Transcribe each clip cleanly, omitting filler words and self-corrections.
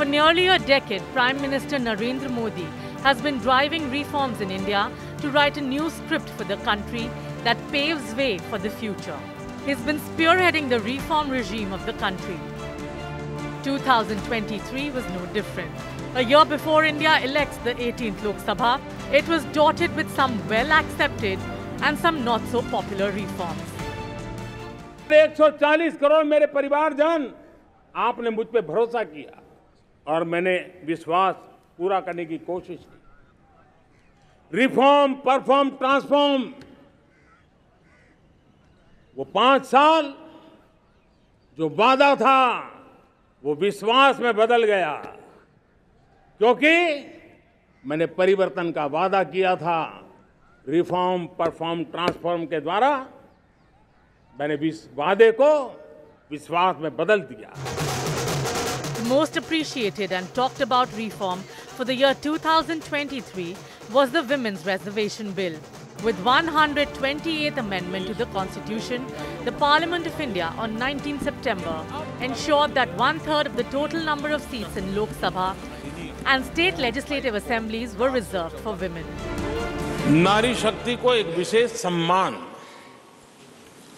nearly a decade, Prime Minister Narendra Modi has been driving reforms in India to write a new script for the country that paves way for the future. He's been spearheading the reform regime of the country. 2023 was no different. A year before India elects the 18th Lok Sabha, it was dotted with some well-accepted and some not-so-popular reforms. 140 crore मेरे परिवारजन, आपने मुझ पे भरोसा किया और मैंने विश्वास पूरा करने की कोशिश की। रिफॉर्म, परफॉर्म, ट्रांसफॉर्म, वो 5 साल जो वादा था वो विश्वास में बदल गया, क्योंकि मैंने परिवर्तन का वादा किया था। रिफॉर्म, परफॉर्म, ट्रांसफॉर्म के द्वारा मैंने इस वादे को विश्वास में बदल दिया। The most appreciated and talked about reform for the year 2023 was the Women's Reservation Bill. With 128th Amendment to the Constitution, the Parliament of India on 19 September ensured that 1/3 of the total number of seats in Lok Sabha and state legislative assemblies were reserved for women. नारी शक्ति को एक विशेष सम्मान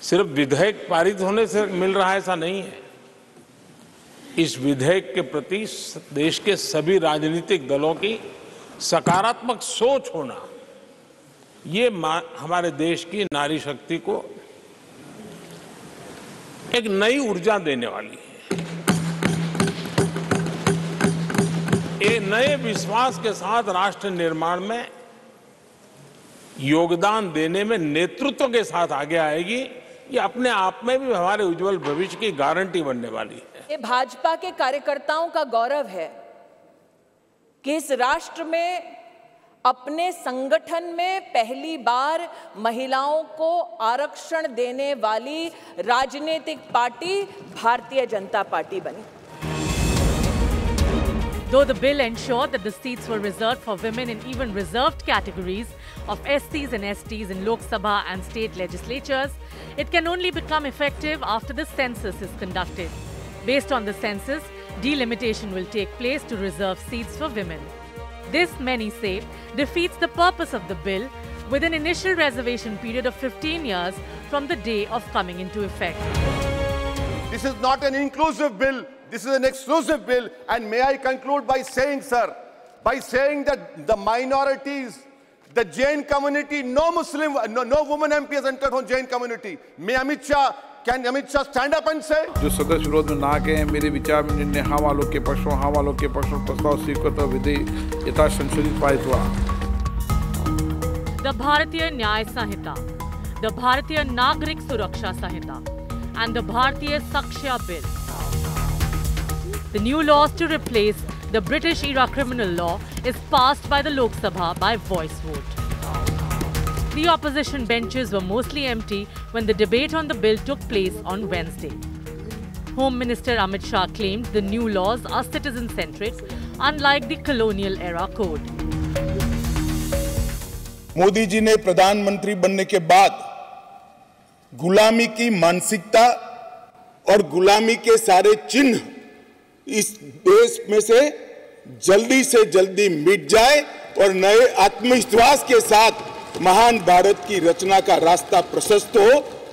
सिर्फ विधेयक पारित होने से मिल रहा है ऐसा नहीं है। इस विधेयक के प्रति देश के सभी राजनीतिक दलों की सकारात्मक सोच होना, ये हमारे देश की नारी शक्ति को एक नई ऊर्जा देने वाली है। ये नए विश्वास के साथ राष्ट्र निर्माण में योगदान देने में नेतृत्व के साथ आगे आएगी। ये अपने आप में भी हमारे उज्जवल भविष्य की गारंटी बनने वाली है। ये भाजपा के कार्यकर्ताओं का गौरव है कि इस राष्ट्र में अपने संगठन में पहली बार महिलाओं को आरक्षण देने वाली राजनीतिक पार्टी भारतीय जनता पार्टी बनी। Though the bill ensured that the seats were reserved for women in even reserved categories of SCs and STs in Lok Sabha and state legislatures, it can only become effective after the census is conducted. Based on the census, delimitation will take place to reserve seats for women. This, many say, defeats the purpose of the bill with an initial reservation period of 15 years from the day of coming into effect. This is not an inclusive bill. This is an exclusive bill. And may I conclude by saying, sir, by saying that the minorities, the Jain community, no woman MP has entered from Jain community. May can Amit Shah stand up and say? जो सदस्य विरोध में ना गए, मेरे विचार में निर्णय हाँ वालों के पक्षों प्रस्ताव स्वीकृत और विधेयक यथा संशोधित पारित हुआ। The Bharatiya Nyay Sanhita, the Bharatiya Nagrik Suraksha Sanhita, and the Bharatiya Sakshya Bill. The new laws to replace the British-era criminal law is passed by the Lok Sabha by voice vote. The opposition benches were mostly empty when the debate on the bill took place on Wednesday. Home Minister Amit Shah claimed the new laws are citizen-centric, unlike the colonial-era code. Modi ji ने प्रधानमंत्री बनने के बाद गुलामी की मानसिकता और गुलामी के सारे चिन्ह इस देश में से जल्दी मिट जाए और नए आत्मविश्वास के साथ महान भारत की रचना का रास्ता प्रशस्त हो,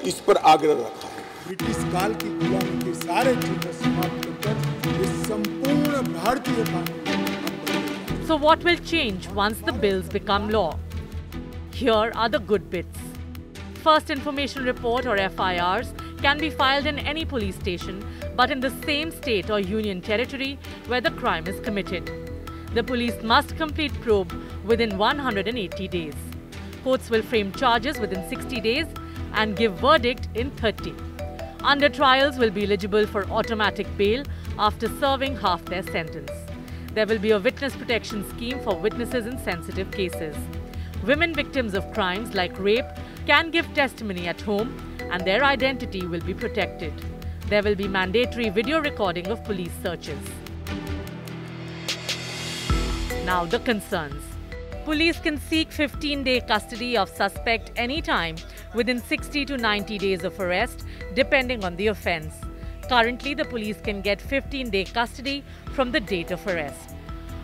इस पर आग्रह रखा है। ब्रिटिश काल की गुलामी के सारे चिन्ह समाप्त कर इस संपूर्ण भारतीय कानून। So what will change once the bills become law? Here are the good bits. First information report or FIRs can be filed in any police station but in the same state or union territory where the crime is committed. The police must complete probe within 180 days. Courts will frame charges within 60 days and give verdict in 30. Under trials will be eligible for automatic bail after serving half their sentence. There will be a witness protection scheme for witnesses in sensitive cases. Women victims of crimes like rape can give testimony at home and their identity will be protected. There will be mandatory video recording of police searches. Now the concerns. Police can seek 15-day custody of suspect anytime within 60 to 90 days of arrest, depending on the offence. Currently, the police can get 15-day custody from the date of arrest.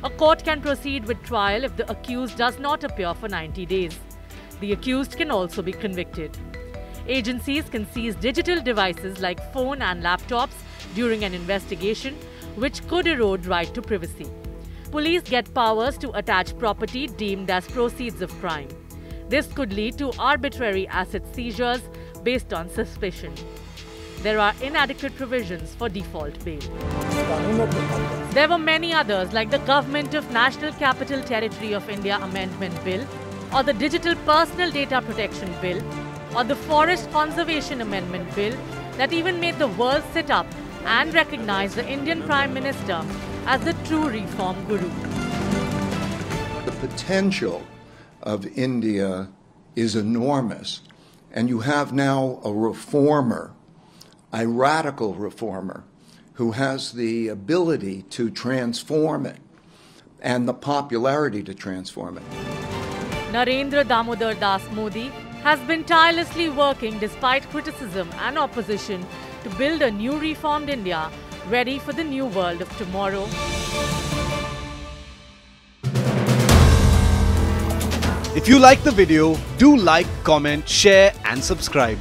A court can proceed with trial if the accused does not appear for 90 days. The accused can also be convicted. Agencies can seize digital devices like phone and laptops during an investigation, which could erode right to privacy. Police get powers to attach property deemed as proceeds of crime. This could lead to arbitrary asset seizures based on suspicion. There are inadequate provisions for default bail. There were many others like the Government of National Capital Territory of India Amendment Bill, or the Digital Personal Data Protection Bill, or the Forest Conservation Amendment Bill that even made the world sit up and recognize the Indian Prime Minister as the true reform guru. The potential of India is enormous, and you have now a reformer, a radical reformer, who has the ability to transform it and the popularity to transform it. Narendra Damodar Das Modi has been tirelessly working despite criticism and opposition to build a new reformed India ready for the new world of tomorrow. If you like the video, do like, comment, share and subscribe.